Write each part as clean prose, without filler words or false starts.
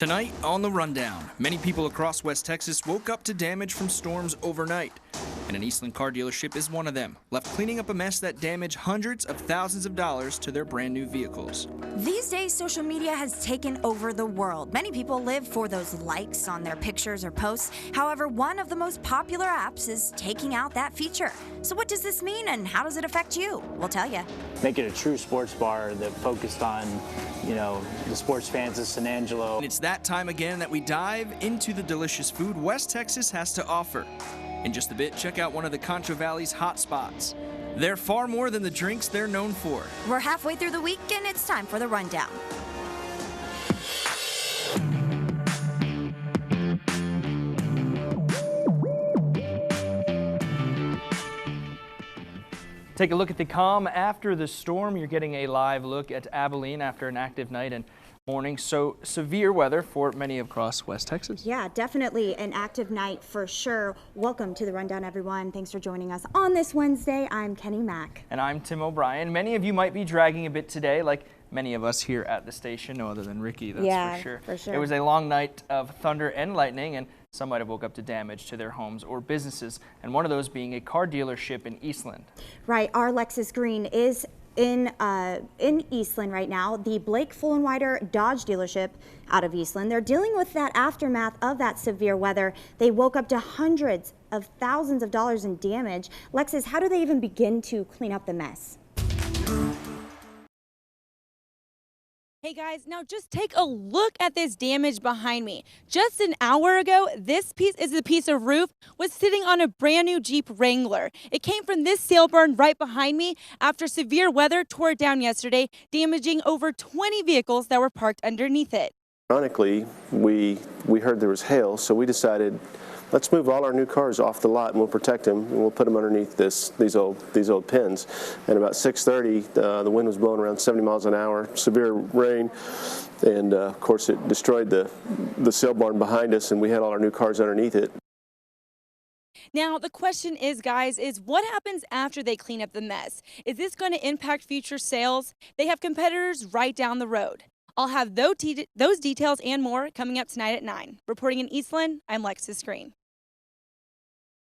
Tonight on The Rundown, many people across West Texas woke up to damage from storms overnight. And an Eastland car dealership is one of them, left cleaning up a mess that damaged hundreds of thousands of dollars to their brand new vehicles. These days, social media has taken over the world. Many people live for those likes on their pictures or posts. However, one of the most popular apps is taking out that feature. So what does this mean and how does it affect you? We'll tell you. Make it a true sports bar that focused on, the sports fans of San Angelo. And it's that time again that we dive into the delicious food West Texas has to offer. In just a bit, check out one of the Concho Valley's hot spots. They're far more than the drinks they're known for. We're halfway through the week and it's time for The Rundown. Take a look at the calm after the storm. You're getting a live look at Abilene after an active night and morning. So severe weather for many across West Texas. Yeah, definitely an active night for sure. Welcome to The Rundown, everyone. Thanks for joining us on this Wednesday. I'm Keni Mac. And I'm Tim O'Brien. Many of you might be dragging a bit today, like many of us here at the station, no other than Ricky, that's for sure. It was a long night of thunder and lightning, and some might have woke up to damage to their homes or businesses, and one of those being a car dealership in Eastland. Right, our Lexus Green is in Eastland right now. The Blake Fullenwider Dodge dealership out of Eastland. They're dealing with that aftermath of that severe weather. They woke up to hundreds of thousands of dollars in damage. Lexus, how do they even begin to clean up the mess? Hey guys, now just take a look at this damage behind me. Just an hour ago, this piece of roof was sitting on a brand new Jeep Wrangler. It came from this sale barn right behind me after severe weather tore it down yesterday, damaging over 20 vehicles that were parked underneath it. Ironically, we heard there was hail, so we decided, let's move all our new cars off the lot and we'll protect them and we'll put them underneath these old pins. And about 6:30, the wind was blowing around 70 miles an hour, severe rain, and of course it destroyed the sale barn behind us, and we had all our new cars underneath it. Now, the question is, guys, is what happens after they clean up the mess? Is this going to impact future sales? They have competitors right down the road. I'll have those details and more coming up tonight at 9. Reporting in Eastland, I'm Lexus Green.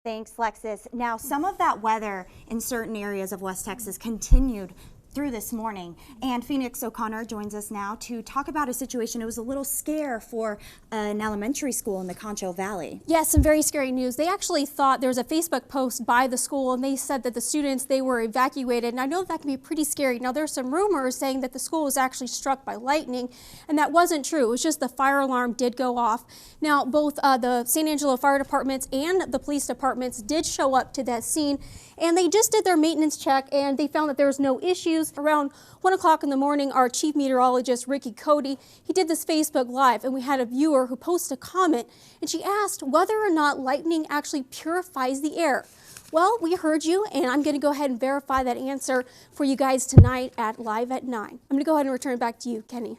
Thanks, Lexus. Now, some of that weather in certain areas of West Texas continued through this morning, and Phoenix O'Connor joins us now to talk about a situation. It was a little scare for an elementary school in the Concho Valley. Yes, some very scary news. They actually thought there was a Facebook post by the school, and they said that the students, they were evacuated, and I know that can be pretty scary. Now, there's some rumors saying that the school was actually struck by lightning, and that wasn't true. It was just the fire alarm did go off. Now, both the San Angelo Fire Departments and the police departments did show up to that scene, and they just did their maintenance check, and they found that there was no issues. Around 1 o'clock in the morning, our chief meteorologist, Ricky Cody, he did this Facebook Live, and we had a viewer who posted a comment, and she asked whether or not lightning actually purifies the air. Well, we heard you, and I'm going to go ahead and verify that answer for you guys tonight at Live at 9. I'm going to go ahead and return it back to you, Keni.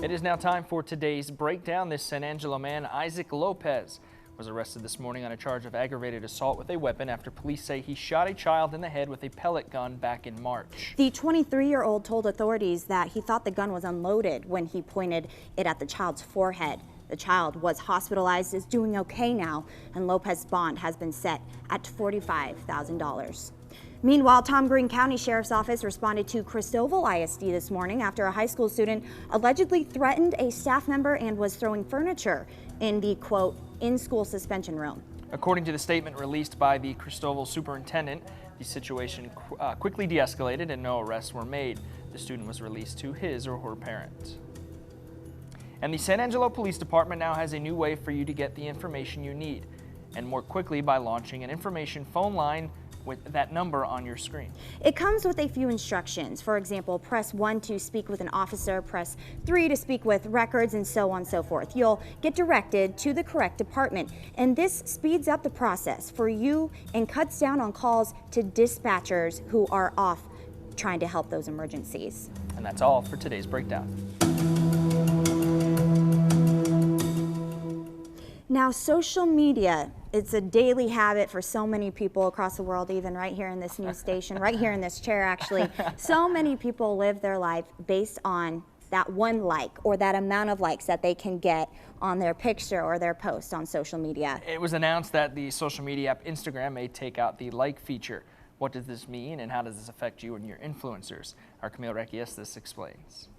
It is now time for today's breakdown. This San Angelo man, Isaac Lopez, was arrested this morning on a charge of aggravated assault with a weapon after police say he shot a child in the head with a pellet gun back in March. The 23-year-old told authorities that he thought the gun was unloaded when he pointed it at the child's forehead. The child was hospitalized, is doing okay now, and Lopez's bond has been set at $45,000. Meanwhile, Tom Green County Sheriff's Office responded to Christoval ISD this morning after a high school student allegedly threatened a staff member and was throwing furniture in the, quote, in-school suspension room. According to the statement released by the Christoval superintendent, the situation quickly de-escalated and no arrests were made. The student was released to his or her parent. And the San Angelo Police Department now has a new way for you to get the information you need, and more quickly by launching an information phone line with that number on your screen. It comes with a few instructions. For example, press 1 to speak with an officer, press 3 to speak with records, and so on and so forth. You'll get directed to the correct department, and this speeds up the process for you and cuts down on calls to dispatchers who are off trying to help those emergencies. And that's all for today's breakdown. Now, social media it's a daily habit for so many people across the world, even right here in this news station, right here in this chair actually. So many people live their life based on that one like or that amount of likes that they can get on their picture or their post on social media. It was announced that the social media app Instagram may take out the like feature. What does this mean, and how does this affect you and your influencers? Our Camille Requiestas explains.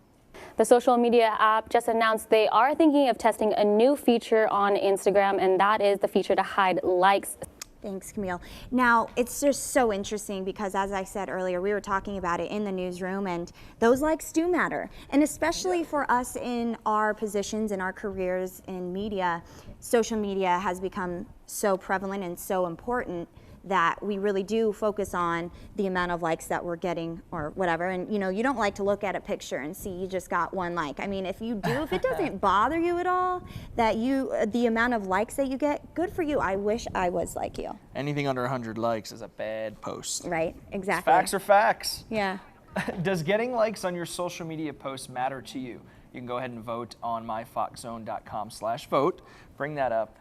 The social media app just announced they are thinking of testing a new feature on Instagram, and that is the feature to hide likes. Thanks, Camille. Now, it's just so interesting because, as I said earlier, we were talking about it in the newsroom, and those likes do matter. And especially for us in our positions, in our careers in media, social media has become so prevalent and so important that we really do focus on the amount of likes that we're getting or whatever. And you don't like to look at a picture and see you just got one like. I mean, if you do, if it doesn't bother you at all that the amount of likes that you get, good for you. I wish I was like you. Anything under 100 likes is a bad post. Right, exactly. Facts are facts. Yeah. Does getting likes on your social media posts matter to you? You can go ahead and vote on myfoxzone.com/vote. Bring that up.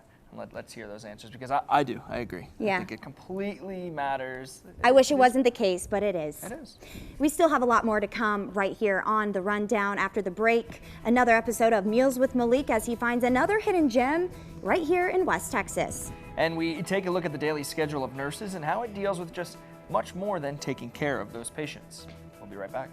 Let's hear those answers, because I do. I agree. Yeah. I think it completely matters. I wish it wasn't the case, but it is. It is. We still have a lot more to come right here on The Rundown after the break. Another episode of Meals with Malik as he finds another hidden gem right here in West Texas. And we take a look at the daily schedule of nurses and how it deals with just much more than taking care of those patients. We'll be right back.